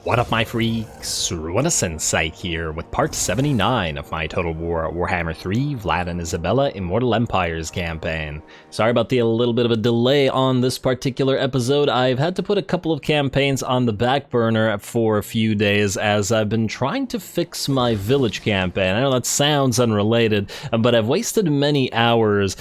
What up, my freaks? RuinusInsight here with part 79 of my Total Warhammer 3 Vlad and Isabella Immortal Empires campaign. Sorry about the little bit of a delay on this particular episode. I've had to put a couple of campaigns on the back burner for a few days as I've been trying to fix my village campaign. I know that sounds unrelated, but I've wasted many hours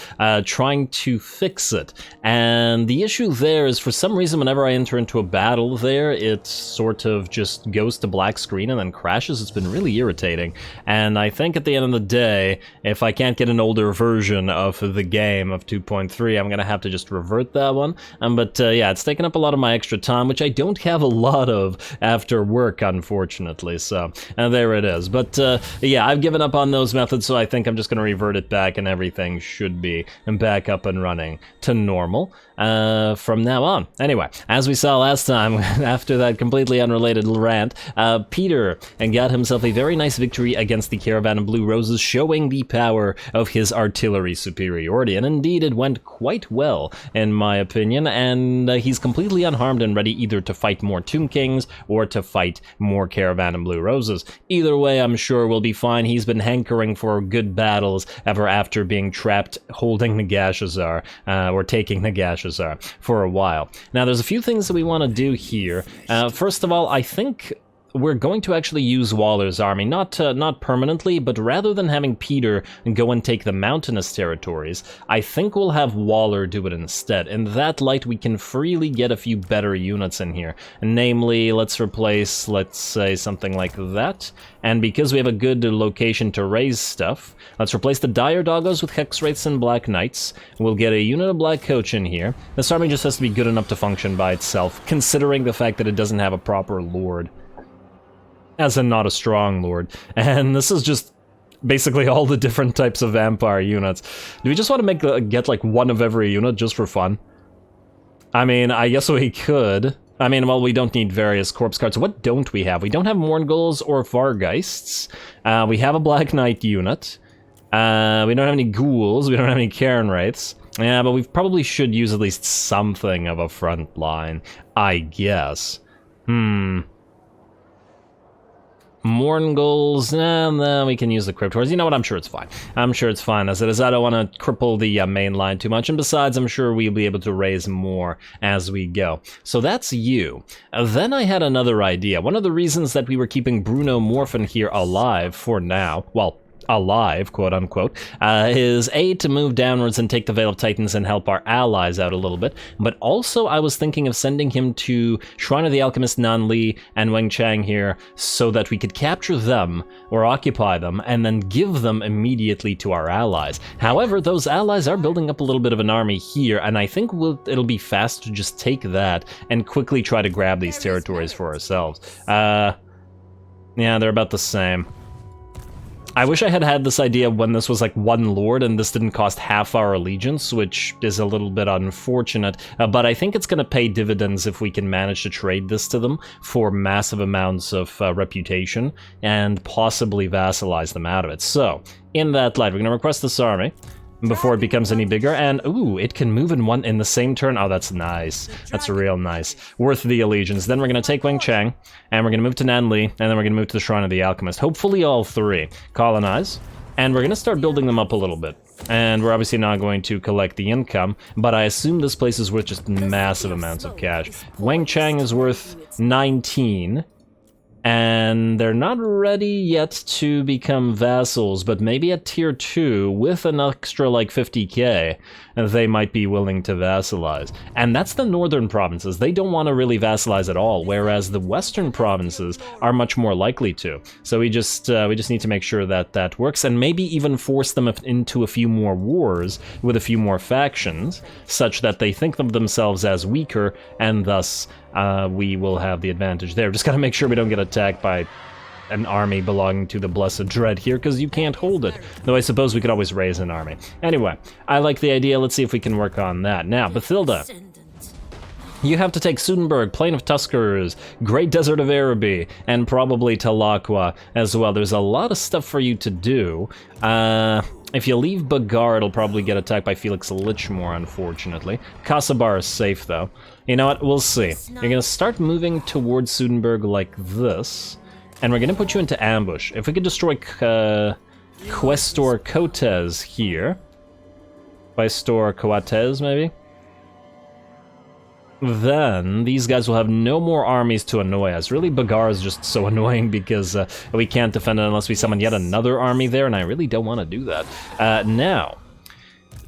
trying to fix it. And the issue there is, for some reason, whenever I enter into a battle there, it sort of just goes to black screen and then crashes. It's been really irritating, and I think at the end of the day, if I can't get an older version of the game of 2.3, I'm gonna have to just revert that one. But yeah, it's taken up a lot of my extra time, which I don't have a lot of after work, unfortunately, so there it is. But yeah, I've given up on those methods, so I think I'm just gonna revert it back and everything should be back up and running to normal from now on. Anyway, as we saw last time, after that completely unrelated rant, Peter got himself a very nice victory against the Caravan of Blue Roses, showing the power of his artillery superiority, and indeed it went quite well in my opinion, and he's completely unharmed and ready either to fight more Tomb Kings or to fight more Caravan of Blue Roses. Either way, I'm sure we'll be fine. He's been hankering for good battles ever after being trapped holding the Gashazar, or taking the Gashazar for a while. Now there's a few things that we want to do here. First of all, I think we're going to actually use Waller's army, not permanently, but rather than having Peter go and take the mountainous territories, I think we'll have Waller do it instead. In that light, we can freely get a few better units in here. Namely, let's replace, let's say, something like that. And because we have a good location to raise stuff, let's replace the Dire Doggos with Hex Wraiths and Black Knights. We'll get a unit of Black Coach in here. This army just has to be good enough to function by itself, considering the fact that it doesn't have a proper lord. As in, not a strong lord. And this is just basically all the different types of vampire units. Do we just want to get like one of every unit just for fun? I mean, I guess we could. I mean, well, we don't need various corpse cards. What don't we have? We don't have Mourngulls or Vargeists. We have a Black Knight unit. We don't have any Ghouls. We don't have any Cairn Wraiths. Yeah, but we probably should use at least something of a front line, I guess. Mourngulls, and then we can use the Cryptors. You know what, I'm sure it's fine. I'm sure it's fine as it is. I don't want to cripple the main line too much, and besides, I'm sure we'll be able to raise more as we go. So that's you. Then I had another idea. One of the reasons that we were keeping Bruno Morphin here alive for now, well, alive, quote-unquote, is A, to move downwards and take the Veil of Titans and help our allies out a little bit, but also I was thinking of sending him to Shrine of the Alchemist Nan Li and Weng Chang here so that we could capture them, or occupy them, and then give them immediately to our allies. However, those allies are building up a little bit of an army here, and I think it'll be fast to just take that and quickly try to grab these territories for ourselves. Yeah, they're about the same. I wish I had had this idea when this was like one lord and this didn't cost half our allegiance, which is a little bit unfortunate, but I think it's going to pay dividends if we can manage to trade this to them for massive amounts of reputation and possibly vassalize them out of it. So, in that light, we're going to request this army before it becomes any bigger, and ooh, it can move in the same turn. Oh, that's nice. That's real nice. Worth the allegiance. Then we're gonna take Weng Chang, and we're gonna move to Nan Li, and then we're gonna move to the Shrine of the Alchemist. Hopefully all three. Colonize. And we're gonna start building them up a little bit. And we're obviously not going to collect the income, but I assume this place is worth just massive amounts of cash. Weng Chang is worth 19. And they're not ready yet to become vassals, but maybe at tier 2, with an extra like 50k, they might be willing to vassalize. And that's the northern provinces. They don't want to really vassalize at all, whereas the western provinces are much more likely to. So we just need to make sure that that works, and maybe even force them into a few more wars with a few more factions, such that they think of themselves as weaker, and thus we will have the advantage there. Just gotta make sure we don't get attacked by an army belonging to the Blessed Dread here, because you can't hold it. Though I suppose we could always raise an army. Anyway, I like the idea. Let's see if we can work on that. Now, Bathilda. You have to take Sudenburg, Plain of Tuskers, Great Desert of Araby, and probably Talaqua as well. There's a lot of stuff for you to do. If you leave Bagar, it'll probably get attacked by Felix Lichmore, unfortunately. Kasabar is safe, though. You know what? We'll see. You're going to start moving towards Sudenburg like this, and we're going to put you into ambush. If we could destroy Questor Cotes here. Questor Coates, maybe? Then these guys will have no more armies to annoy us. Really, Bagar is just so annoying because we can't defend it unless we summon yet another army there, and I really don't want to do that. Now,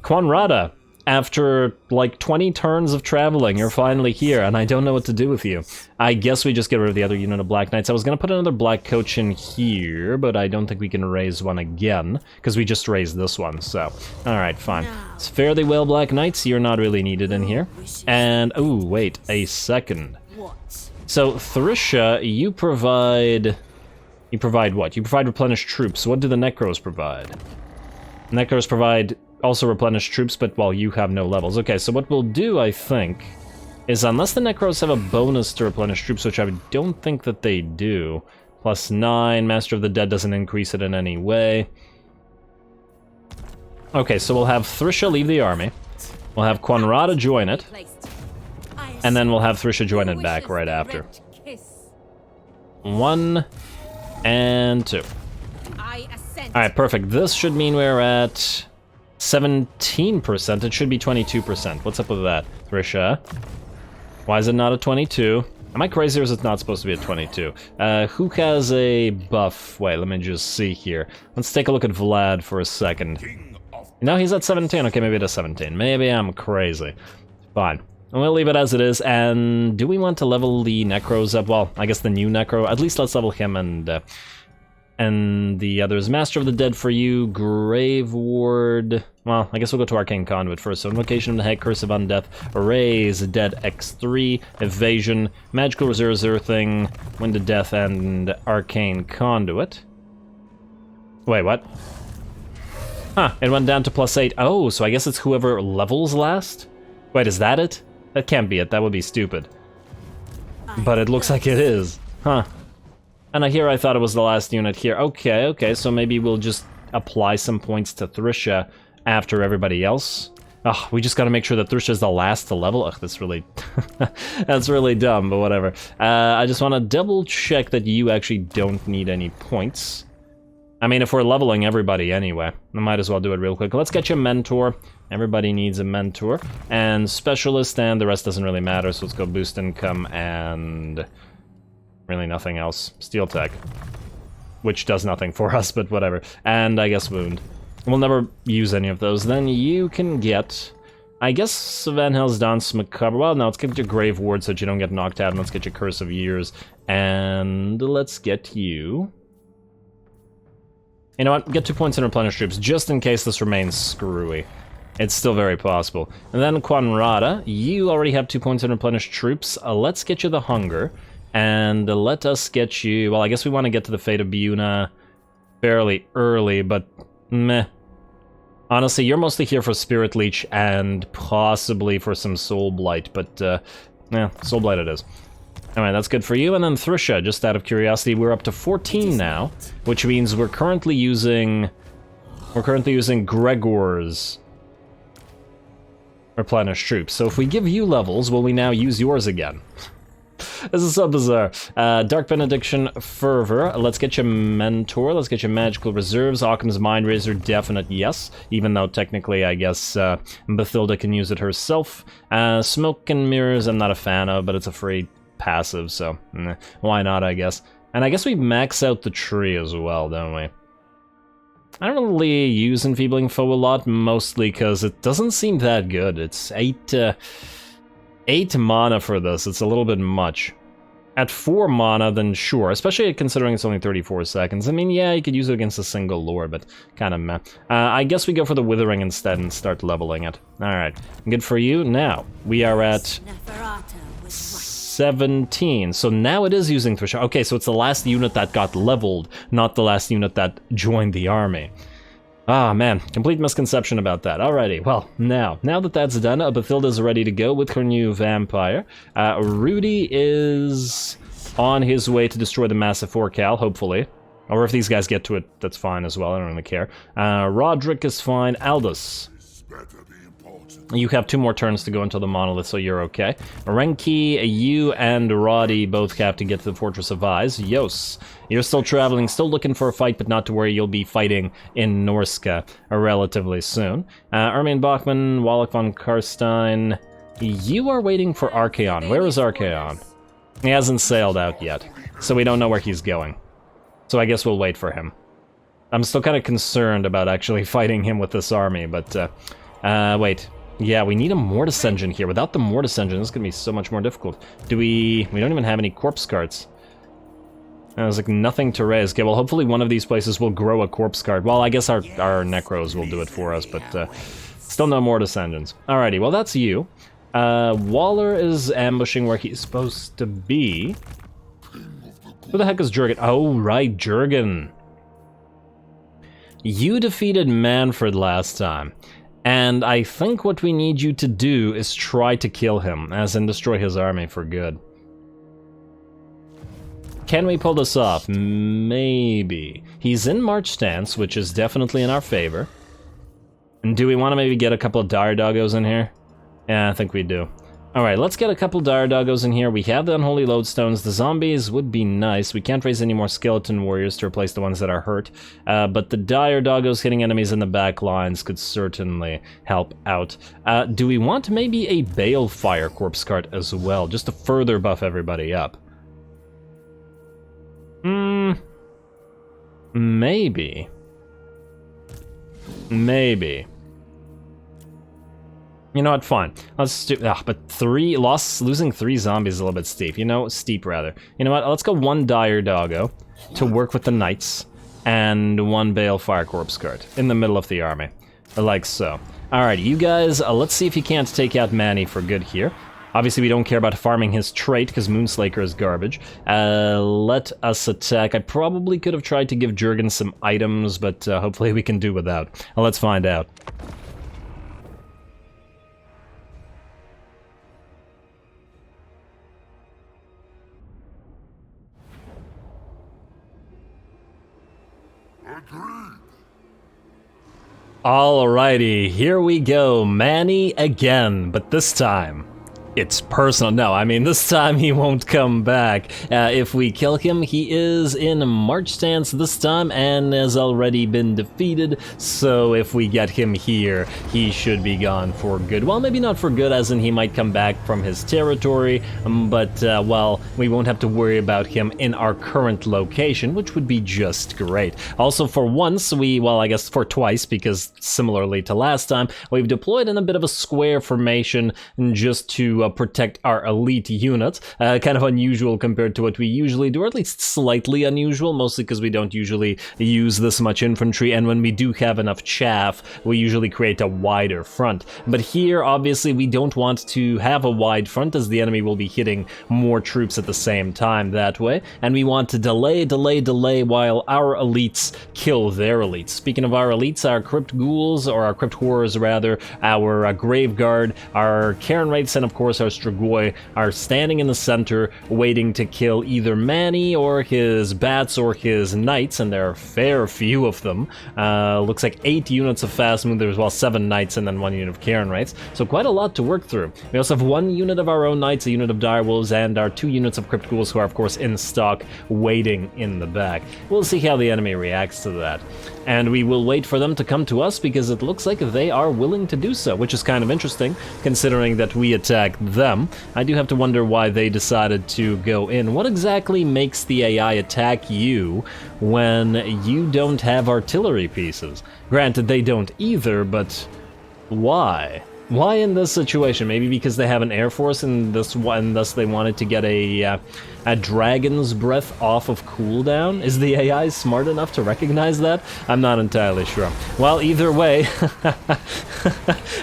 Quanrada, after like 20 turns of traveling, you're finally here, and I don't know what to do with you. I guess we just get rid of the other unit of Black Knights. I was going to put another Black Coach in here, but I don't think we can raise one again, because we just raised this one, so... Alright, fine. It's fairly well, Black Knights. You're not really needed in here. And, oh, wait a second. So, Thrisha, you provide... You provide what? You provide replenished troops. What do the Necros provide? Necros provide... also replenish troops, but well, you have no levels. Okay, so what we'll do, I think, is unless the Necros have a bonus to replenish troops, which I don't think that they do, +9, Master of the Dead doesn't increase it in any way. Okay, so we'll have Thrisha leave the army, we'll have Quanrada join it, and then we'll have Thrisha join it back right after. 1 and 2. Alright, perfect. This should mean we're at 17%. It should be 22%. What's up with that, Thrisha? Why is it not a 22? Am I crazy or is it not supposed to be a 22? Who has a buff? Wait, let me just see here. Let's take a look at Vlad for a second. No, he's at 17. Okay, maybe it is 17. Maybe I'm crazy. Fine. We'll leave it as it is. And do we want to level the Necros up? Well, I guess the new Necro. At least let's level him and the others. Master of the Dead for you, Grave Ward. Well, I guess we'll go to Arcane Conduit first. So Invocation of the Head, Curse of Undeath, Raise, Dead X3, Evasion, Magical Reserves, Earthing, Wind of Death, and Arcane Conduit. Wait, what? Huh, it went down to +8. Oh, so I guess it's whoever levels last? Wait, is that it? That can't be it, that would be stupid. But it looks like it is. Huh. And I thought it was the last unit here. Okay, so maybe we'll just apply some points to Thrisha after everybody else. Ugh, we just gotta make sure that Thrisha's the last to level. Ugh, that's really... that's really dumb, but whatever. I just want to double check that you actually don't need any points. I mean, if we're leveling everybody anyway, I might as well do it real quick. Let's get you a mentor. Everybody needs a mentor. And specialist, and the rest doesn't really matter, so let's go boost income and... really nothing else. Steel Tech. Which does nothing for us, but whatever. And I guess Wound. We'll never use any of those. Then you can get... I guess Van Hell's Dance Macabre. Well, no, let's get your Grave Ward so that you don't get knocked out, and let's get your Curse of Years. And let's get you... You know what? Get 2 points in Replenish Troops, just in case this remains screwy. It's still very possible. And then Quanrada, you already have 2 points in Replenish Troops. Let's get you the Hunger. And let us get you... Well, I guess we want to get to the Fate of Buna fairly early, but meh. Honestly, you're mostly here for Spirit Leech and possibly for some Soul Blight, but yeah, Soul Blight it is. Alright, that's good for you. And then Thrisha, just out of curiosity, we're up to 14 now, which means we're currently using Gregor's Replenish Troops. So if we give you levels, will we now use yours again? This is so bizarre. Dark Benediction, Fervor. Let's get you Mentor. Let's get you Magical Reserves. Occam's Mind Razor, definite yes. Even though technically, I guess, Bathilda can use it herself. Smoke and Mirrors, I'm not a fan of, but it's a free passive, so why not, I guess. And I guess we max out the tree as well, don't we? I don't really use Enfeebling Foe a lot, mostly because it doesn't seem that good. It's 8 mana for this, it's a little bit much. At 4 mana, then sure, especially considering it's only 34 seconds. I mean, yeah, you could use it against a single lord, but kind of meh. I guess we go for the Withering instead and start leveling it. Alright, good for you. Now, we are at 17, so now it is using Thrisha. Okay, so it's the last unit that got leveled, not the last unit that joined the army. Ah, man, complete misconception about that. Alrighty, well, now that that's done, Bathilda's ready to go with her new vampire. Rudy is on his way to destroy the massive 4-cal, hopefully. Or if these guys get to it, that's fine as well, I don't really care. Roderick is fine. Aldous, you have 2 more turns to go until the monolith, so you're okay. Renki, you and Roddy both have to get to the Fortress of Eyes. Yos, you're still traveling, still looking for a fight, but not to worry, you'll be fighting in Norska relatively soon. Ermin Bachmann, Wallach von Carstein, you are waiting for Archaon. Where is Archaon? He hasn't sailed out yet, so we don't know where he's going. So I guess we'll wait for him. I'm still kind of concerned about actually fighting him with this army, but, wait. Yeah, we need a Mortis engine here. Without the Mortis engine, this is going to be so much more difficult. We don't even have any corpse carts. There's like nothing to raise. Okay, well, hopefully one of these places will grow a corpse cart. Well, I guess our Necros will do it for us, but still no Mortis engines. Alrighty, well, that's you. Waller is ambushing where he's supposed to be. Who the heck is Jurgen? Oh, right, Jurgen. You defeated Manfred last time. And I think what we need you to do is try to kill him, as in destroy his army for good. Can we pull this off? Maybe. He's in March stance, which is definitely in our favor. And do we want to maybe get a couple of dire doggos in here? Yeah, I think we do. Alright, let's get a couple dire doggos in here. We have the unholy lodestones. The zombies would be nice. We can't raise any more skeleton warriors to replace the ones that are hurt. But the dire doggos hitting enemies in the back lines could certainly help out. Do we want maybe a balefire corpse cart as well, just to further buff everybody up? Maybe. Maybe. You know what, fine. Let's do, but losing 3 zombies is a little bit steep. You know, steep rather. You know what, let's go 1 dire doggo to work with the knights, and 1 balefire corpse cart in the middle of the army. Like so. Alright, you guys, let's see if you can't take out Manny for good here. Obviously, we don't care about farming his trait, because Moonslaker is garbage. Let us attack. I probably could have tried to give Jurgen some items, but hopefully we can do without. Let's find out. Alrighty, here we go. Manny again, but this time it's personal. No, I mean, this time he won't come back. If we kill him, he is in March stance this time and has already been defeated. So if we get him here, he should be gone for good. Well, maybe not for good, as in he might come back from his territory, but, well, we won't have to worry about him in our current location, which would be just great. Also, for once, well, I guess for twice, because similarly to last time, we've deployed in a bit of a square formation just to protect our elite units. Kind of unusual compared to what we usually do, or at least slightly unusual, mostly because we don't usually use this much infantry, and when we do have enough chaff, we usually create a wider front. But here, obviously, we don't want to have a wide front, as the enemy will be hitting more troops at the same time that way, and we want to delay while our elites kill their elites. Speaking of our elites, our crypt ghouls, or our crypt horrors rather, our grave guard, our Karen Wraiths, and of course our Strigoi are standing in the center waiting to kill either Manny or his bats or his knights, and there are a fair few of them. Looks like 8 units of fast movers, well, 7 knights and then 1 unit of Karen Wraiths, so quite a lot to work through. We also have 1 unit of our own knights, a unit of direwolves, and our 2 units of crypt ghouls who are of course in stock waiting in the back. We'll see how the enemy reacts to that. And we will wait for them to come to us, because it looks like they are willing to do so, which is kind of interesting, considering that we attacked them. I do have to wonder why they decided to go in. What exactly makes the AI attack you when you don't have artillery pieces? Granted, they don't either, but why? Why in this situation? Maybe because they have an air force and thus they wanted to get a dragon's breath off of cooldown? Is the AI smart enough to recognize that? I'm not entirely sure. Well, either way,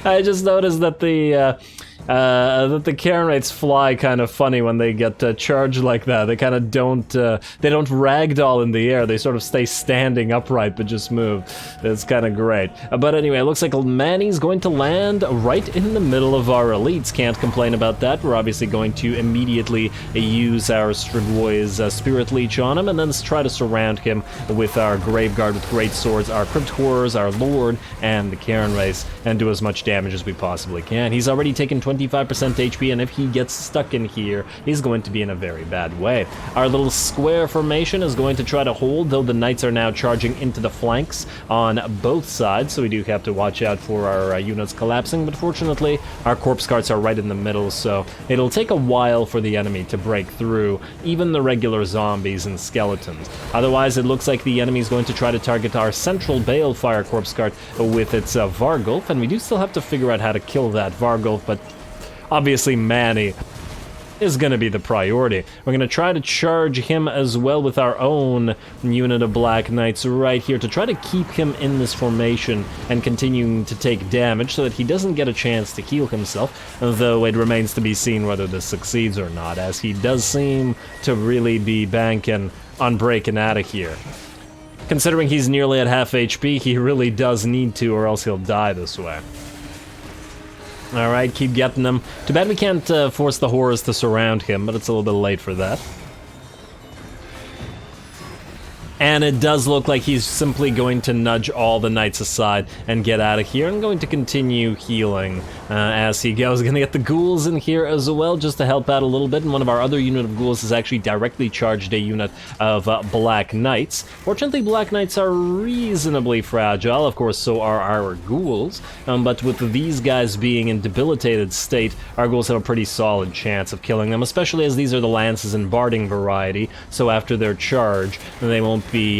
I just noticed that the that the Karen rates fly kind of funny when they get charged like that. They kind of don't ragdoll in the air. They sort of stay standing upright but just move. It's kind of great. But anyway, it looks like Manny's going to land right in the middle of our elites. Can't complain about that. We're obviously going to immediately use our Strigwoy's Spirit Leech on him and then try to surround him with our Graveguard with great swords, our Crypt Horrors, our Lord, and the Karen race, and do as much damage as we possibly can. He's already taken 25% HP, and if he gets stuck in here, he's going to be in a very bad way. Our little square formation is going to try to hold, though the knights are now charging into the flanks on both sides, so we do have to watch out for our units collapsing, but fortunately, our corpse carts are right in the middle, so it'll take a while for the enemy to break through, even the regular zombies and skeletons. Otherwise, it looks like the enemy is going to try to target our central Balefire corpse cart with its Vargulf, and we do still have to figure out how to kill that Vargulf, but obviously Manny is going to be the priority. We're going to try to charge him as well with our own unit of Black Knights right here to try to keep him in this formation and continuing to take damage so that he doesn't get a chance to heal himself, though it remains to be seen whether this succeeds or not, as he does seem to really be banking on breaking out of here. Considering he's nearly at half HP, he really does need to, or else he'll die this way. Alright, keep getting them. Too bad we can't force the horrors to surround him, but it's a little bit late for that. And it does look like he's simply going to nudge all the knights aside and get out of here, and going to continue healing as he goes. Gonna get the ghouls in here as well, just to help out a little bit, and one of our other unit of ghouls has actually directly charged a unit of Black Knights. Fortunately, Black Knights are reasonably fragile, of course, so are our ghouls, but with these guys being in debilitated state, our ghouls have a pretty solid chance of killing them, especially as these are the lances and barding variety, so after their charge, they won't be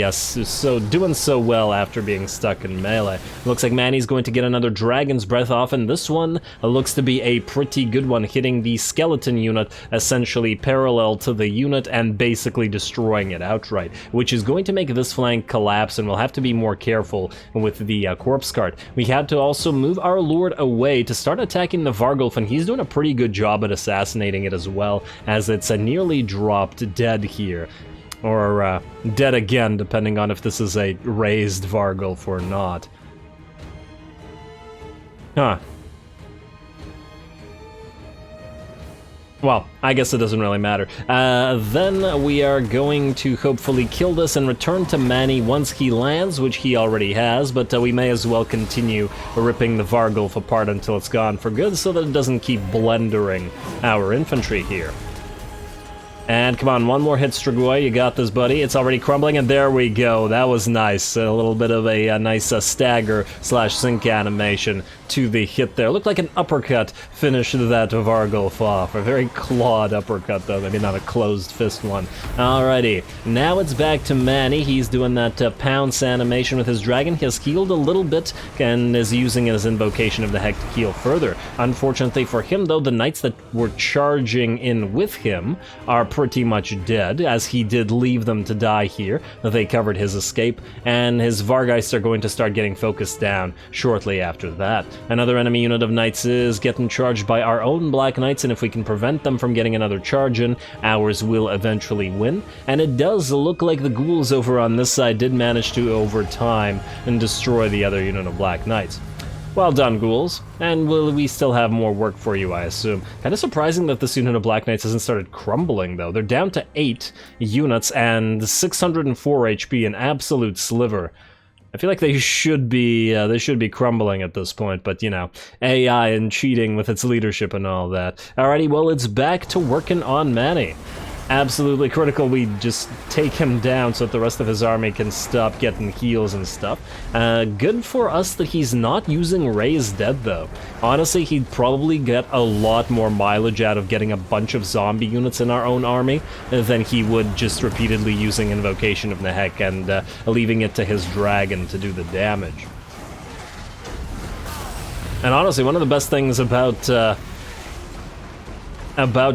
doing so well after being stuck in melee. Looks like Manny's going to get another Dragon's Breath off, and this one looks to be a pretty good one, hitting the skeleton unit essentially parallel to the unit and basically destroying it outright, which is going to make this flank collapse, and we'll have to be more careful with the corpse cart. We had to also move our Lord away to start attacking the Vargulf, and he's doing a pretty good job at assassinating it as well, as it's nearly dropped dead here. Or dead again, depending on if this is a raised Vargulf or not. Huh. Well, I guess it doesn't really matter. Then we are going to hopefully kill this and return to Manny once he lands, which he already has, but we may as well continue ripping the Vargulf apart until it's gone for good, so that it doesn't keep blendering our infantry here. And come on, one more hit, Strigoi. You got this, buddy. It's already crumbling, and there we go. That was nice. A little bit of a nice stagger/sync animation to the hit there. Looked like an uppercut finished that Vargulf off. A very clawed uppercut, though. Maybe not a closed fist one. Alrighty. Now it's back to Manny. He's doing that pounce animation with his dragon. He has healed a little bit and is using his invocation of the Heck to heal further. Unfortunately for him, though, the knights that were charging in with him are pretty much dead, as he did leave them to die here. They covered his escape, and his Vargeists are going to start getting focused down shortly after that. Another enemy unit of knights is getting charged by our own Black Knights, and if we can prevent them from getting another charge in, ours will eventually win. And it does look like the ghouls over on this side did manage to, over time, and destroy the other unit of Black Knights. Well done, ghouls. And will we still have more work for you, I assume. Kinda surprising that this unit of Black Knights hasn't started crumbling, though. They're down to 8 units and 604 HP, an absolute sliver. I feel like they should be crumbling at this point, but you know, AI and cheating with its leadership and all that. Alrighty, well, it's back to working on Manny. Absolutely critical we just take him down so that the rest of his army can stop getting heals and stuff. Good for us that he's not using Raise Dead, though. Honestly, he'd probably get a lot more mileage out of getting a bunch of zombie units in our own army than he would just repeatedly using Invocation of Nehek and leaving it to his dragon to do the damage. And honestly, one of the best things about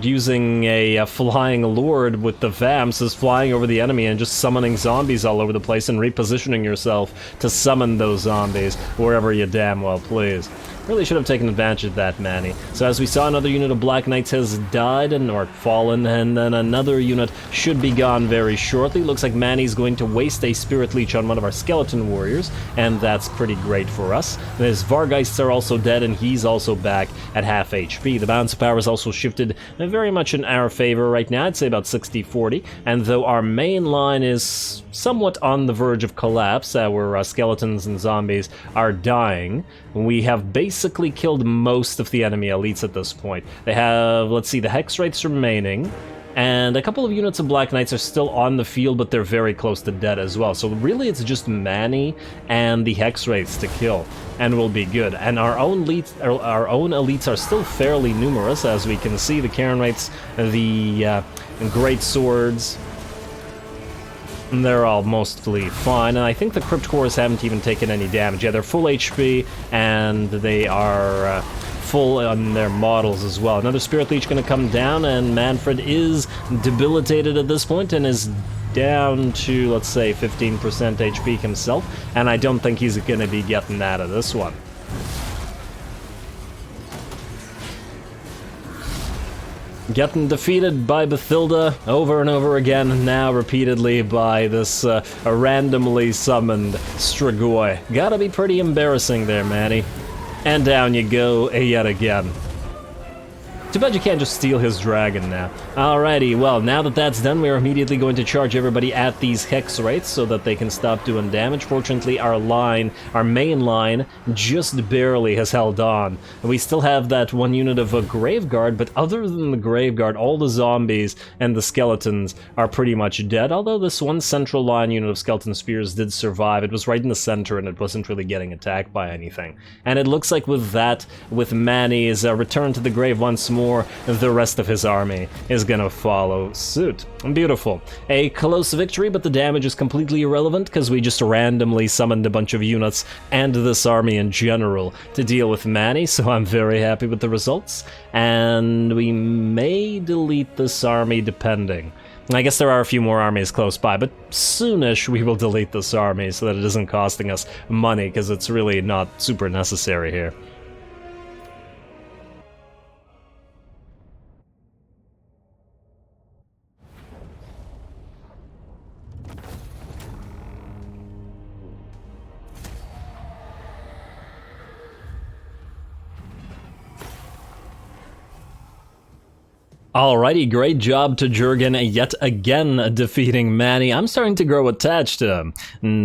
using a flying lord with the Vamps is flying over the enemy and just summoning zombies all over the place and repositioning yourself to summon those zombies wherever you damn well please. Really should have taken advantage of that, Manny. So as we saw, another unit of Black Knights has died or fallen, and then another unit should be gone very shortly. Looks like Manny's going to waste a Spirit Leech on one of our Skeleton Warriors, and that's pretty great for us. His Vargeists are also dead, and he's also back at half HP. The balance of power is also shifted very much in our favor right now. I'd say about 60-40, and though our main line is somewhat on the verge of collapse, our skeletons and zombies are dying, we have basically killed most of the enemy elites at this point. They have, let's see, the Hex Wraiths remaining, and a couple of units of Black Knights are still on the field, but they're very close to dead as well. So really it's just Manny and the Hex Wraiths to kill, and we'll be good. And our own elites are still fairly numerous, as we can see. The Cairn Wraiths, the Great Swords, they're all mostly fine, and I think the Crypt Cores haven't even taken any damage. Yeah, they're full HP, and they are full on their models as well. Another Spirit Leech going to come down, and Manfred is debilitated at this point and is down to, let's say, 15% HP himself, and I don't think he's going to be getting out of this one. Getting defeated by Bathilda over and over again, now repeatedly by this randomly summoned Strigoi. Gotta be pretty embarrassing there, Manny. And down you go yet again. Too bad you can't just steal his dragon now. Alrighty, well, now that that's done, we're immediately going to charge everybody at these Hex Wraiths so that they can stop doing damage. Fortunately, our main line, just barely has held on. We still have that one unit of a Graveguard, but other than the Graveguard, all the zombies and the skeletons are pretty much dead, although this one central line unit of Skeleton Spears did survive. It was right in the center, and it wasn't really getting attacked by anything. And it looks like with that, with Manny's return to the grave once more, the rest of his army is gonna follow suit. Beautiful. A close victory, but the damage is completely irrelevant because we just randomly summoned a bunch of units and this army in general to deal with Manny, so I'm very happy with the results. And we may delete this army depending. I guess there are a few more armies close by, but soonish we will delete this army so that it isn't costing us money, because it's really not super necessary here. Alrighty, great job to Jurgen, yet again defeating Manny. I'm starting to grow attached to him.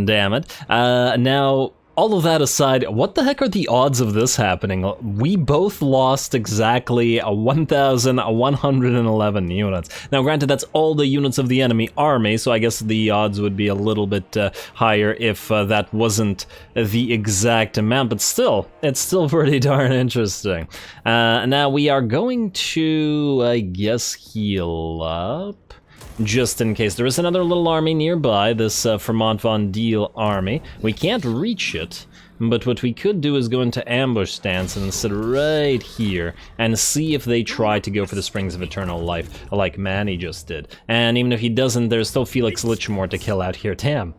Damn it. Now, all of that aside, what the heck are the odds of this happening? We both lost exactly 1,111 units. Now, granted, that's all the units of the enemy army, so I guess the odds would be a little bit higher if that wasn't the exact amount, but still, it's still pretty darn interesting. Now, we are going to, I guess, heal up, just in case. There is another little army nearby, this Vermont von Deal army. We can't reach it, but what we could do is go into ambush stance and sit right here and see if they try to go for the Springs of Eternal Life, like Manny just did. And even if he doesn't, there's still Felix Lichmore to kill out here. Damn.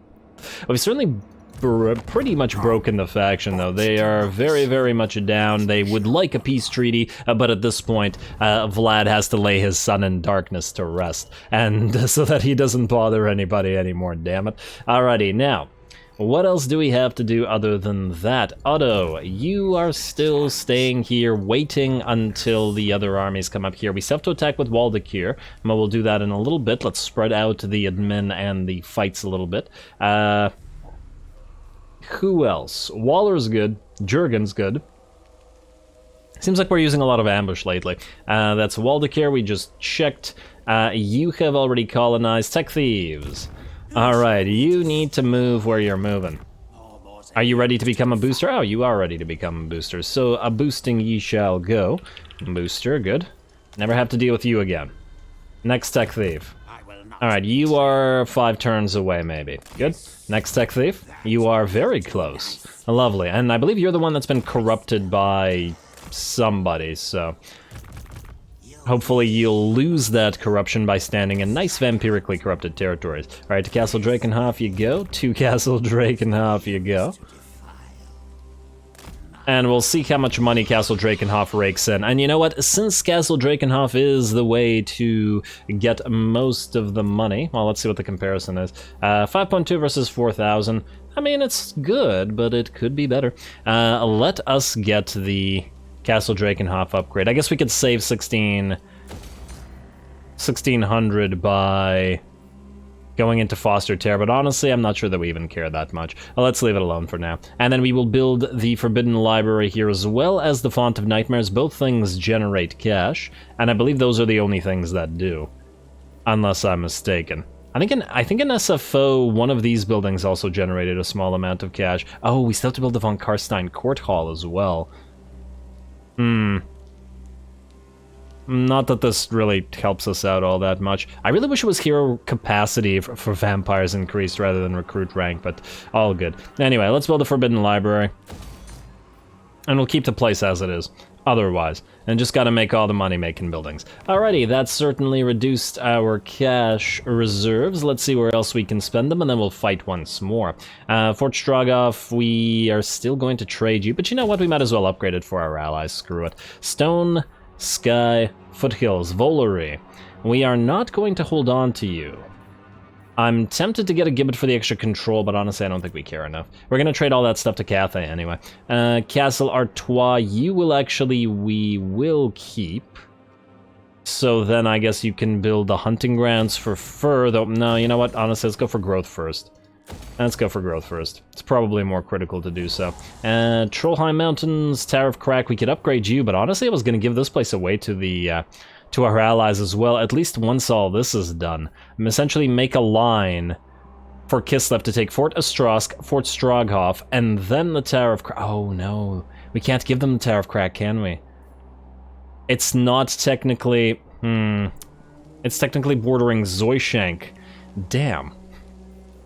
We've certainly pretty much broken the faction, though. They are very, very much down. They would like a peace treaty, but at this point, Vlad has to lay his son in darkness to rest, and so that he doesn't bother anybody anymore, damn it. Alrighty, now, what else do we have to do other than that? Otto, you are still staying here, waiting until the other armies come up here. We still have to attack with Waldekir, but we'll do that in a little bit. Let's spread out the admin and the fights a little bit. Who else? Waller's good. Jurgen's good. Seems like we're using a lot of ambush lately. That's Waldekir, we just checked. You have already colonized. Tech Thieves. Alright, you need to move where you're moving. Are you ready to become a booster? Oh, you are ready to become a booster. So, a boosting ye shall go. Booster, good. Never have to deal with you again. Next Tech Thief. Alright, you are 5 turns away, maybe. Good. Next Tech Thief. You are very close. Lovely. And I believe you're the one that's been corrupted by somebody, so hopefully you'll lose that corruption by standing in nice vampirically corrupted territories. Alright, to Castle Drakenhof you go. To Castle Drakenhof you go. And we'll see how much money Castle Drakenhof rakes in. And you know what? Since Castle Drakenhof is the way to get most of the money, well, let's see what the comparison is. 5.2 versus 4,000. I mean, it's good, but it could be better. Let us get the Castle Drakenhof upgrade. I guess we could save 1,600 by going into Foster Terror, but honestly, I'm not sure that we even care that much. Let's leave it alone for now. And then we will build the Forbidden Library here, as well as the Font of Nightmares. Both things generate cash, and I believe those are the only things that do, unless I'm mistaken. I think in SFO, one of these buildings also generated a small amount of cash. Oh, we still have to build the von Carstein Court Hall as well. Not that this really helps us out all that much. I really wish it was hero capacity for vampires increased rather than recruit rank, but all good. Anyway, let's build a Forbidden Library. And we'll keep the place as it is, otherwise. And just gotta make all the money making buildings. Alrighty, that's certainly reduced our cash reserves. Let's see where else we can spend them, and then we'll fight once more. Fort Strogov, we are still going to trade you, but you know what? We might as well upgrade it for our allies. Screw it. Stone, Sky, Foothills, Volary. We are not going to hold on to you. I'm tempted to get a Gibbet for the extra control, but honestly, I don't think we care enough. We're gonna trade all that stuff to Cathay anyway. Castle Artois, we will keep. So then I guess you can build the hunting grounds for fur, though. No, you know what? Honestly, let's go for growth first. Let's go for growth first. It's probably more critical to do so. Trollheim Mountains, Tower of Crack, we could upgrade you, but honestly I was going to give this place away to the to our allies as well, at least once all this is done. Essentially make a line for Kislev to take Fort Ostrosk, Fort Stroghoff, and then the Tower of Crack. Oh no, we can't give them the Tower of Crack, can we? It's not technically... It's technically bordering Zoishank. Damn.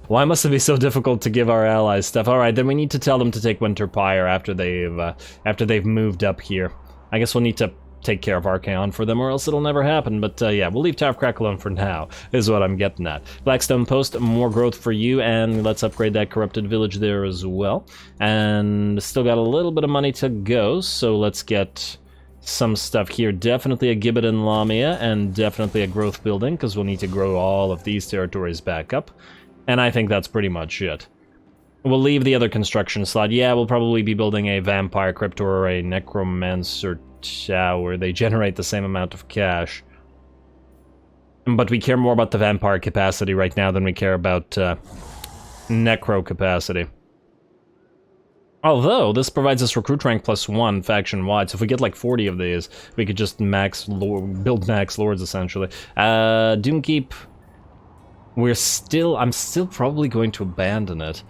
Why must it be so difficult to give our allies stuff? Alright, then we need to tell them to take Winter Pyre after they've moved up here. I guess we'll need to take care of Archaon for them, or else it'll never happen. But yeah, we'll leave Tower of Crack alone for now, is what I'm getting at. Blackstone Post, more growth for you, and let's upgrade that corrupted village there as well. And still got a little bit of money to go, so let's get some stuff here. Definitely a Gibbet in Lamia, and definitely a growth building, because we'll need to grow all of these territories back up. And I think that's pretty much it. We'll leave the other construction slot. Yeah, we'll probably be building a Vampire Crypt or a Necromancer Tower. They generate the same amount of cash. But we care more about the Vampire capacity right now than we care about Necro capacity. Although, this provides us recruit rank +1 faction-wide, so if we get like 40 of these, we could just build max lords, essentially. Doomkeep... I'm still probably going to abandon it.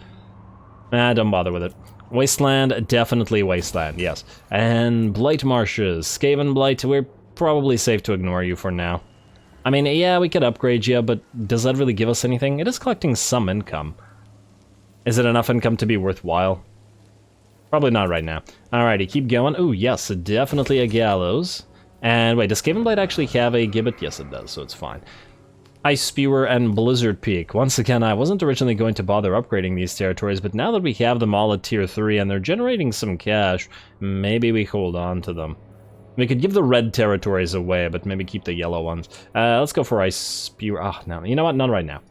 Don't bother with it. Wasteland, definitely Wasteland, yes. And Blight Marshes, Skaven Blight, we're probably safe to ignore you for now. I mean, yeah, we could upgrade you, but does that really give us anything? It is collecting some income. Is it enough income to be worthwhile? Probably not right now. Alrighty, keep going. Ooh, yes, definitely a Gallows. And wait, does Skaven Blight actually have a Gibbet? Yes, it does, so it's fine. Ice Spewer and Blizzard Peak. Once again, I wasn't originally going to bother upgrading these territories, but now that we have them all at tier 3 and they're generating some cash, maybe we hold on to them. We could give the red territories away, but maybe keep the yellow ones. Let's go for Ice Spewer. Ah, no, you know what? Not right now.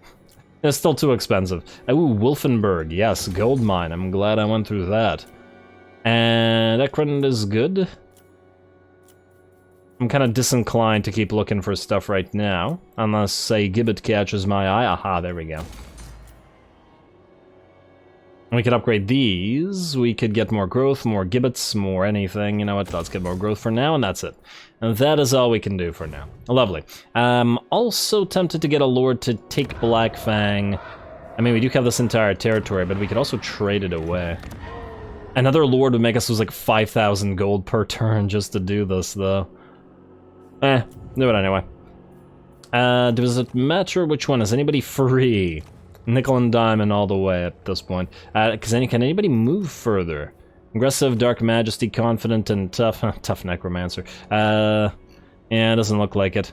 It's still too expensive. Ooh, Wolfenburg. Yes, gold mine. I'm glad I went through that. And Ekron is good. I'm kind of disinclined to keep looking for stuff right now, unless, say, Gibbet catches my eye. Aha, there we go. We could upgrade these, we could get more growth, more Gibbets, more anything. You know what, let's get more growth for now, and that's it. And that is all we can do for now. Lovely. Also tempted to get a lord to take Black Fang. I mean, we do have this entire territory, but we could also trade it away. Another lord would make us lose like 5,000 gold per turn just to do this, though. Do it anyway. Does it matter which one? Is anybody free? Nickel and diamond all the way at this point. Can anybody move further? Aggressive, Dark Majesty, confident, and tough. Tough Necromancer. Yeah, it doesn't look like it.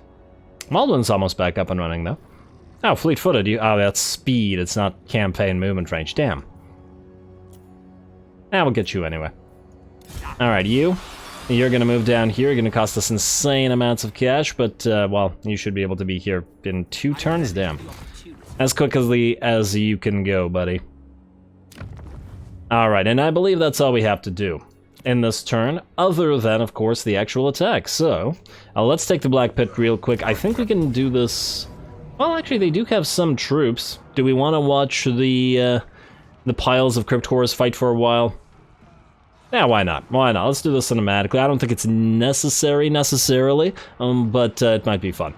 Maldwin's almost back up and running, though. Oh, fleet-footed. Oh, that's speed. It's not campaign movement range. Damn. We'll get you anyway. Alright, you're gonna move down here. You're gonna cost us insane amounts of cash, but, well, you should be able to be here in 2 turns. Damn. As quickly as you can go, buddy. Alright, and I believe that's all we have to do in this turn, other than, of course, the actual attack. So, let's take the Black Pit real quick. I think we can do this... Well, actually, they do have some troops. Do we want to watch the piles of Crypt Horrors fight for a while? Yeah, why not? Why not? Let's do this cinematically. I don't think it's necessary, necessarily, but it might be fun.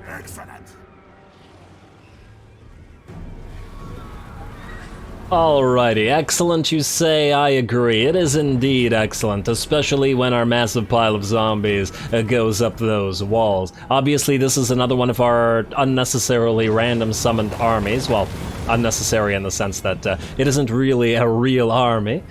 Excellent. Alrighty, excellent you say, I agree. It is indeed excellent, especially when our massive pile of zombies goes up those walls. Obviously, this is another one of our unnecessarily random summoned armies. Well, unnecessary in the sense that it isn't really a real army.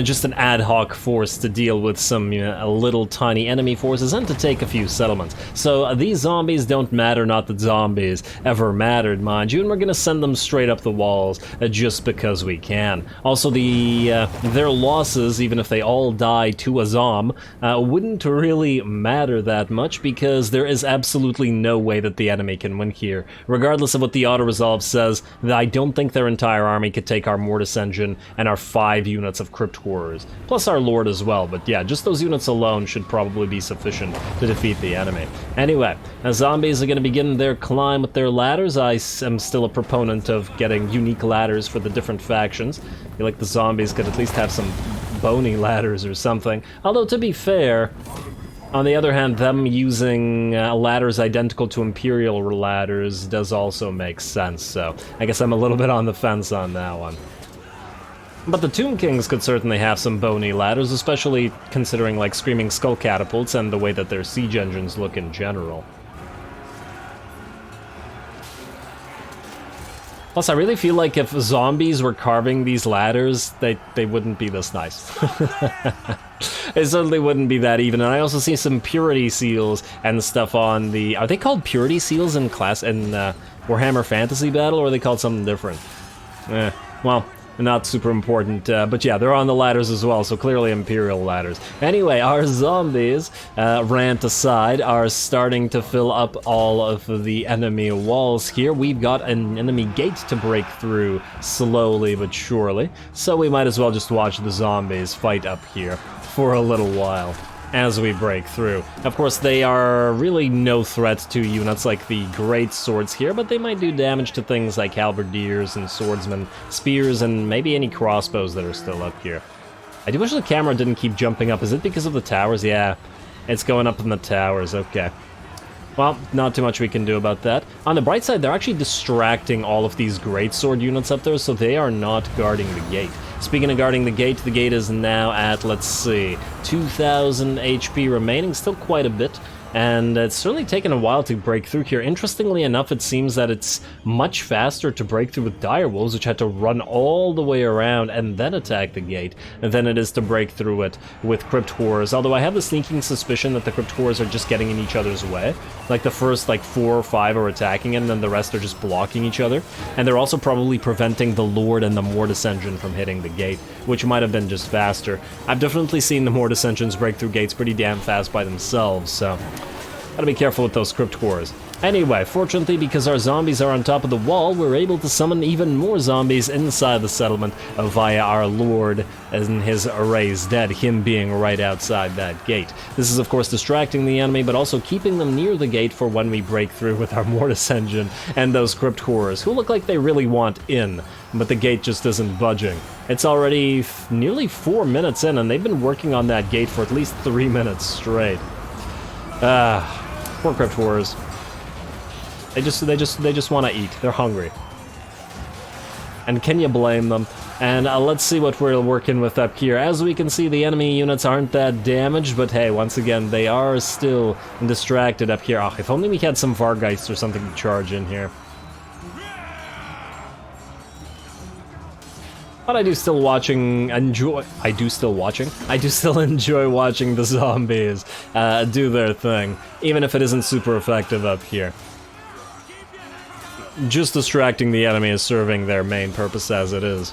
Just an ad hoc force to deal with some little tiny enemy forces and to take a few settlements. So these zombies don't matter, not that zombies ever mattered, mind you, and we're gonna send them straight up the walls just because we can. Also, their losses, even if they all die to a zom, wouldn't really matter that much because there is absolutely no way that the enemy can win here. Regardless of what the auto-resolve says, I don't think their entire army could take our Mortis Engine and our 5 units of Crypt Horrors, plus our Lord as well, but yeah, just those units alone should probably be sufficient to defeat the enemy. Anyway, as zombies are going to begin their climb with their ladders, I am still a proponent of getting unique ladders for the different factions. I feel like the zombies could at least have some bony ladders or something, although to be fair, on the other hand, them using ladders identical to Imperial ladders does also make sense, so I guess I'm a little bit on the fence on that one. But the Tomb Kings could certainly have some bony ladders, especially considering like Screaming Skull catapults and the way that their siege engines look in general. Plus, I really feel like if zombies were carving these ladders, they wouldn't be this nice. It certainly wouldn't be that even, and I also see some purity seals and stuff on the... Are they called purity seals in Warhammer Fantasy Battle, or are they called something different? Well... Not super important, but yeah, they're on the ladders as well, so clearly Imperial ladders. Anyway, our zombies, rant aside, are starting to fill up all of the enemy walls here. We've got an enemy gate to break through slowly but surely, so we might as well just watch the zombies fight up here for a little while as we break through. Of course, they are really no threat to units like the great swords here, but they might do damage to things like halberdiers and swordsmen, spears, and maybe any crossbows that are still up here. I do wish the camera didn't keep jumping up. Is it because of the towers? Yeah, it's going up in the towers. Okay. Well, not too much we can do about that. On the bright side, they're actually distracting all of these greatsword units up there, so they are not guarding the gate. Speaking of guarding the gate is now at, let's see, 2,000 HP remaining, still quite a bit. And it's certainly taken a while to break through here. Interestingly enough, it seems that it's much faster to break through with direwolves, which had to run all the way around and then attack the gate, than it is to break through it with Crypt Horrors. Although I have the sneaking suspicion that the Crypt Horrors are just getting in each other's way. Like the first 4 or 5 are attacking it, and then the rest are just blocking each other. And they're also probably preventing the Lord and the Mortis Engine from hitting the gate, which might have been just faster. I've definitely seen the Mortis Engines break through gates pretty damn fast by themselves, so... Gotta be careful with those Crypt Horrors. Anyway, fortunately, because our zombies are on top of the wall, we're able to summon even more zombies inside the settlement via our Lord and his raised dead, him being right outside that gate. This is, of course, distracting the enemy, but also keeping them near the gate for when we break through with our Mortis Engine and those Crypt Horrors, who look like they really want in, but the gate just isn't budging. It's already nearly 4 minutes in, and they've been working on that gate for at least 3 minutes straight. Poor Crypt Horrors. They just want to eat. They're hungry. And can you blame them? And let's see what we're working with up here. As we can see, the enemy units aren't that damaged, but hey, once again, they are still distracted up here. Oh, if only we had some Vargeists or something to charge in here. But I do still enjoy watching the zombies do their thing, even if it isn't super effective up here. Just distracting the enemy is serving their main purpose as it is.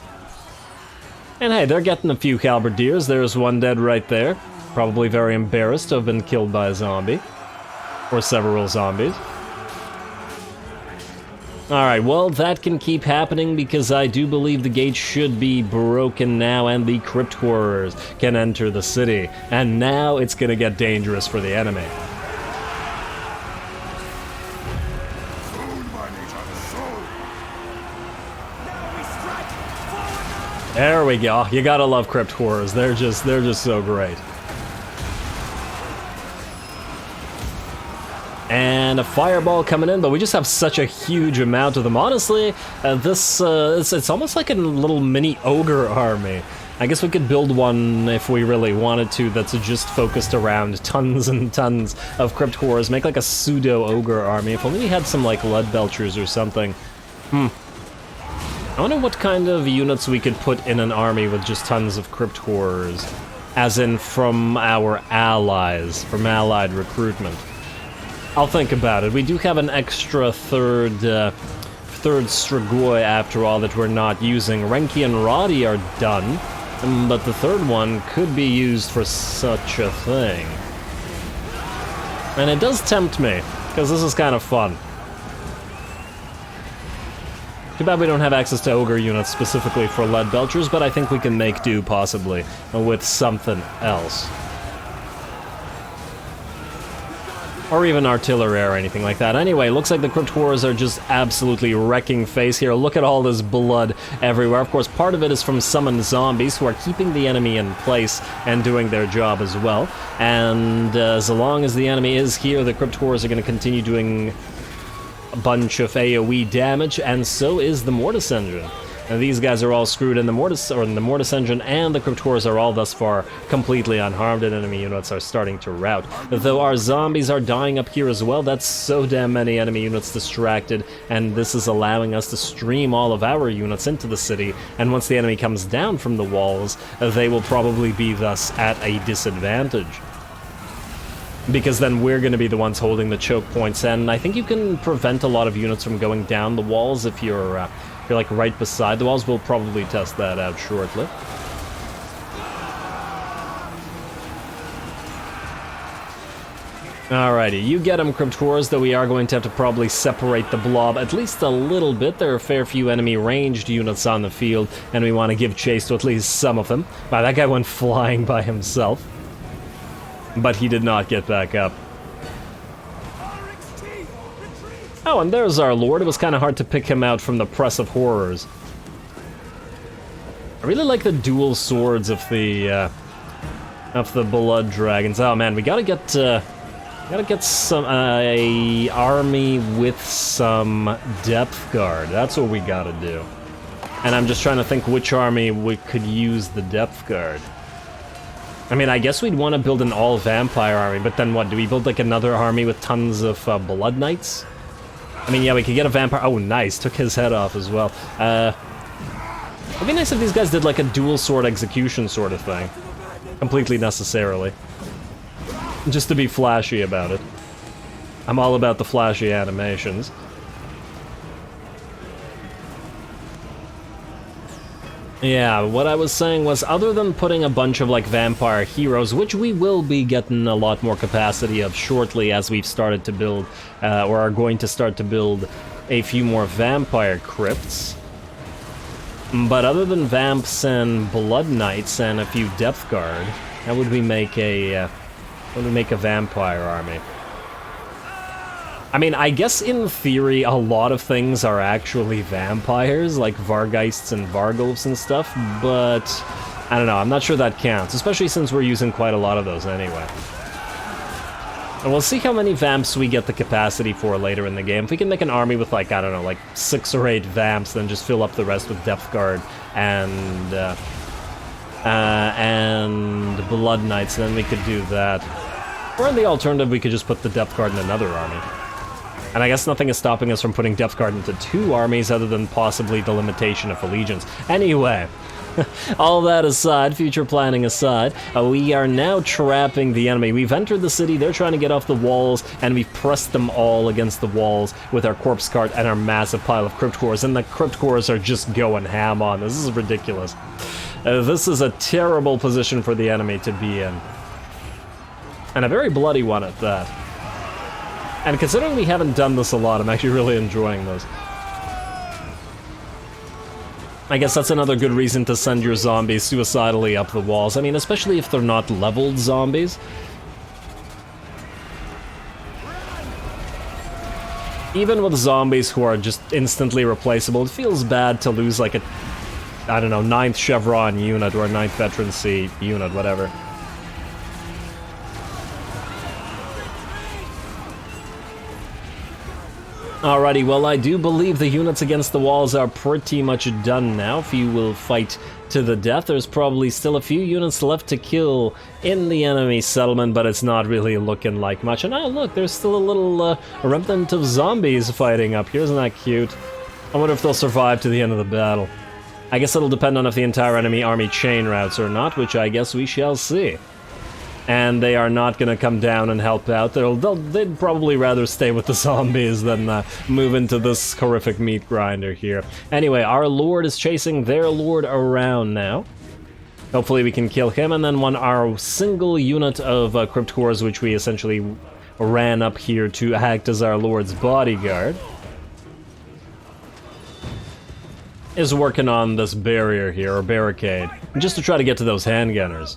And hey, they're getting a few halberdiers. There's one dead right there. Probably very embarrassed to have been killed by a zombie. Or several zombies. Alright, well, that can keep happening because I do believe the gate should be broken now and the crypt horrors can enter the city. And now it's gonna get dangerous for the enemy. There we go. You gotta love crypt horrors. They're just so great. And a fireball coming in, but we just have such a huge amount of them. Honestly, it's almost like a little mini ogre army. I guess we could build one if we really wanted to that's just focused around tons and tons of crypt horrors. Make like a pseudo ogre army. If only we had some like lead belchers or something. I wonder what kind of units we could put in an army with just tons of crypt horrors. As in from our allies, from allied recruitment. I'll think about it. We do have an extra third Strigoi after all that we're not using. Renki and Roddy are done, but the third one could be used for such a thing. And it does tempt me, because this is kind of fun. Too bad we don't have access to ogre units specifically for lead belchers, but I think we can make do possibly with something else. Or even artillery or anything like that. Anyway, looks like the crypt horrors are just absolutely wrecking face here. Look at all this blood everywhere. Of course, part of it is from summoned zombies who are keeping the enemy in place and doing their job as well. And as long as the enemy is here, the crypt horrors are going to continue doing a bunch of AoE damage, and so is the Mortis engine. And these guys are all screwed in the Mortis engine, and the crypt horrors are all thus far completely unharmed, and enemy units are starting to rout. Though our zombies are dying up here as well, that's so damn many enemy units distracted, and this is allowing us to stream all of our units into the city, and once the enemy comes down from the walls, they will probably be thus at a disadvantage. Because then we're going to be the ones holding the choke points, and I think you can prevent a lot of units from going down the walls if you're like right beside the walls. We'll probably test that out shortly. Alrighty, you get them, crypt horrors, though we are going to have to probably separate the blob at least a little bit. There are a fair few enemy ranged units on the field, and we want to give chase to at least some of them. Wow, that guy went flying by himself. But he did not get back up. Oh, and there's our lord. It was kind of hard to pick him out from the press of horrors. I really like the dual swords of the blood dragons. Oh man, we gotta get some a army with some depth guard. That's what we gotta do. And I'm just trying to think which army we could use the depth guard. I mean, I guess we'd want to build an all-vampire army, but then what, do we build like another army with tons of blood knights? I mean, yeah, we could get a vampire. Oh, nice, took his head off as well. It'd be nice if these guys did like a dual sword execution sort of thing. Completely necessarily. Just to be flashy about it. I'm all about the flashy animations. Yeah, what I was saying was, other than putting a bunch of like vampire heroes, which we will be getting a lot more capacity of shortly as we've started to build, or are going to start to build a few more vampire crypts. But other than vamps and blood knights and a few depth guard, how would we make a vampire army? I mean, I guess in theory, a lot of things are actually vampires, like Vargeists and Vargulfs and stuff, but I don't know, I'm not sure that counts, especially since we're using quite a lot of those anyway. And we'll see how many vamps we get the capacity for later in the game. If we can make an army with like, I don't know, like 6 or 8 vamps, then just fill up the rest with Depth Guard and Blood Knights, then we could do that. Or in the alternative, we could just put the Depth Guard in another army. And I guess nothing is stopping us from putting Depth Guard into 2 armies other than possibly the limitation of allegiance. Anyway, All that aside, future planning aside, we are now trapping the enemy. We've entered the city, they're trying to get off the walls, and we've pressed them all against the walls with our corpse cart and our massive pile of crypt cores, and the crypt cores are just going ham on. This is ridiculous. This is a terrible position for the enemy to be in. And a very bloody one at that. And considering we haven't done this a lot, I'm actually really enjoying this. I guess that's another good reason to send your zombies suicidally up the walls. I mean, especially if they're not leveled zombies. Even with zombies who are just instantly replaceable, it feels bad to lose like a, I don't know, 9th Chevron unit or a 9th Veterancy unit, whatever. Alrighty, well, I do believe the units against the walls are pretty much done now. If you will fight to the death, there's probably still a few units left to kill in the enemy settlement, but it's not really looking like much. And oh, look, there's still a little remnant of zombies fighting up here. Isn't that cute? I wonder if they'll survive to the end of the battle. I guess it'll depend on if the entire enemy army chain routes or not, which I guess we shall see. And they are not going to come down and help out. They'd probably rather stay with the zombies than move into this horrific meat grinder here. Anyway, our lord is chasing their lord around now. Hopefully we can kill him, and then our single unit of crypt cores, which we essentially ran up here to act as our lord's bodyguard, is working on this barrier here, or barricade, just to try to get to those handgunners.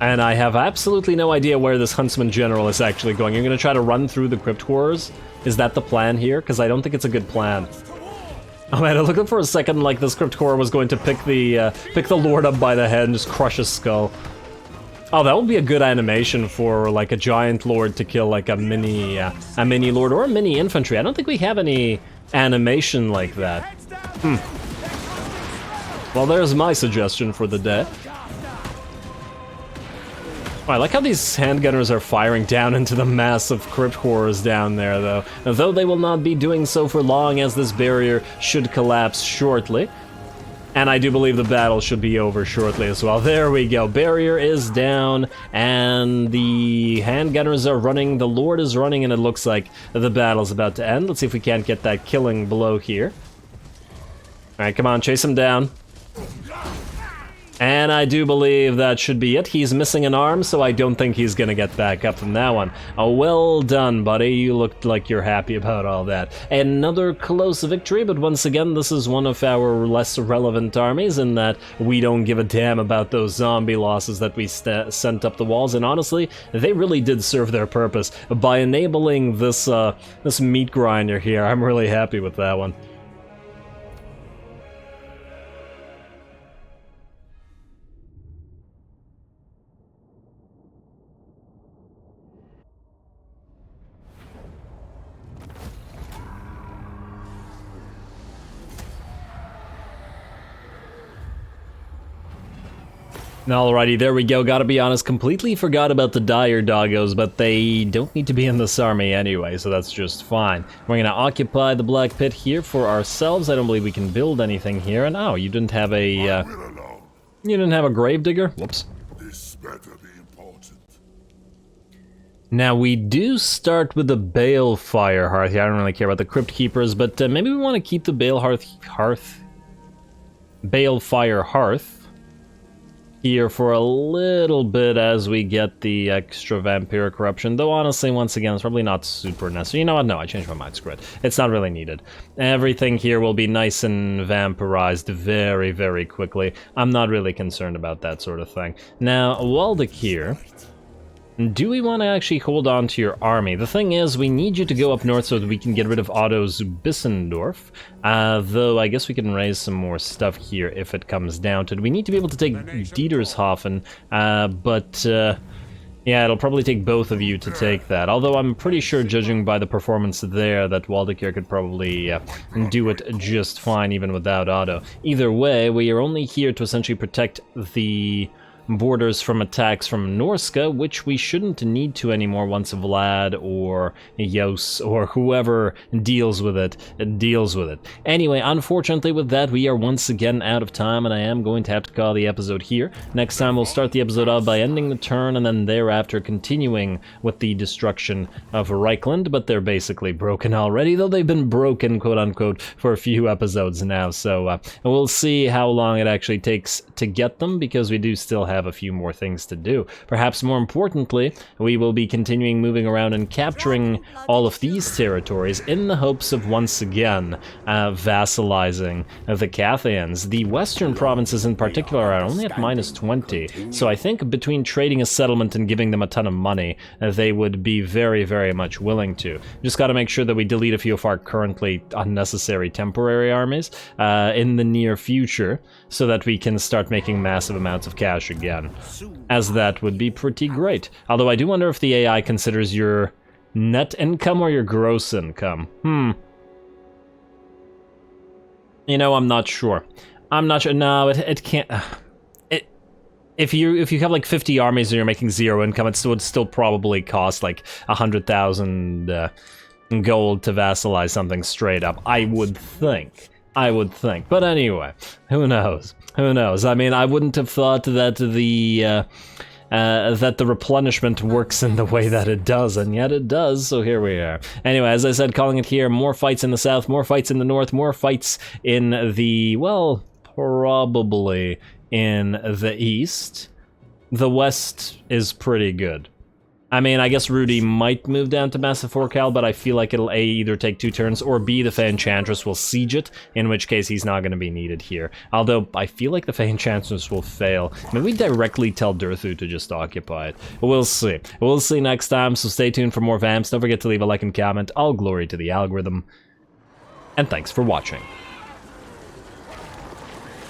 And I have absolutely no idea where this Huntsman General is actually going. You're going to try to run through the crypt cores? Is that the plan here? Because I don't think it's a good plan. Oh man, I looked for a second like this crypt core was going to pick the Lord up by the head and just crush his skull. Oh, that would be a good animation for like a giant Lord to kill like a mini Lord or a mini infantry. I don't think we have any animation like that. Well, there's my suggestion for the day. Oh, I like how these handgunners are firing down into the massive crypt cores down there, though they will not be doing so for long, as this barrier should collapse shortly. And I do believe the battle should be over shortly as well. There we go, barrier is down, and the handgunners are running, the Lord is running, and it looks like the battle's about to end. Let's see if we can't get that killing blow here. Alright, come on, chase him down. And I do believe that should be it. He's missing an arm, so I don't think he's gonna get back up from that one. Oh, well done, buddy. You looked like you're happy about all that. Another close victory, but once again, this is one of our less relevant armies in that we don't give a damn about those zombie losses that we sent up the walls, and honestly, they really did serve their purpose. By enabling this, this meat grinder here, I'm really happy with that one. Alrighty, there we go. Gotta be honest, completely forgot about the dire doggos, but they don't need to be in this army anyway, so that's just fine. We're gonna occupy the black pit here for ourselves. I don't believe we can build anything here, and oh, you didn't have a, you didn't have a gravedigger? Whoops. This better be important. Now, we do start with the Balefire Hearth here. I don't really care about the Crypt Keepers, but maybe we want to keep the Balefire Hearth here for a little bit as we get the extra vampiric corruption, though honestly, once again, it's probably not super necessary. You know what? No, I changed my mind. Screw it. It's not really needed. Everything here will be nice and vampirized very, very quickly. I'm not really concerned about that sort of thing. Now, Waldeck here. Do we want to actually hold on to your army? The thing is, we need you to go up north so that we can get rid of Otto Bissendorf. Though I guess we can raise some more stuff here if it comes down to it. We need to be able to take Dietershofen, yeah, it'll probably take both of you to take that. Although I'm pretty sure, judging by the performance there, that Waldeck here could probably do it just fine even without Otto. Either way, we are only here to essentially protect the borders from attacks from Norska, which we shouldn't need to anymore once Vlad or Yos or whoever deals with it. Anyway, unfortunately with that, we are once again out of time, and I am going to have to call the episode here. Next time we'll start the episode off by ending the turn, and then thereafter continuing with the destruction of Reichland, but they're basically broken already, though they've been broken, quote-unquote, for a few episodes now, so we'll see how long it actually takes to get them, because we do still have a few more things to do. Perhaps more importantly, we will be continuing moving around and capturing all of these territories in the hopes of once again vassalizing the Cathians. The western provinces in particular are only at -20, so I think between trading a settlement and giving them a ton of money, they would be very, very much willing to. Just gotta make sure that we delete a few of our currently unnecessary temporary armies in the near future, so that we can start making massive amounts of cash again, as that would be pretty great. Although I do wonder if the AI considers your net income or your gross income. You know, I'm not sure. No, it can't. If you have like 50 armies and you're making 0 income, it would still probably cost like 100,000 gold to vassalize something straight up. I would think. But anyway, who knows? I mean, I wouldn't have thought that the replenishment works in the way that it does, and yet it does, so here we are. Anyway, as I said, calling it here, more fights in the south, more fights in the north, more fights in the, well, probably in the east. The west is pretty good. I mean, I guess Rudy might move down to Massive Forcal, but I feel like it'll A, either take 2 turns, or B, the Enchantress will siege it, in which case he's not going to be needed here. Although, I feel like the Enchantress will fail. Maybe we directly tell Durthu to just occupy it. We'll see. We'll see next time, so stay tuned for more Vamps. Don't forget to leave a like and comment. All glory to the algorithm. And thanks for watching.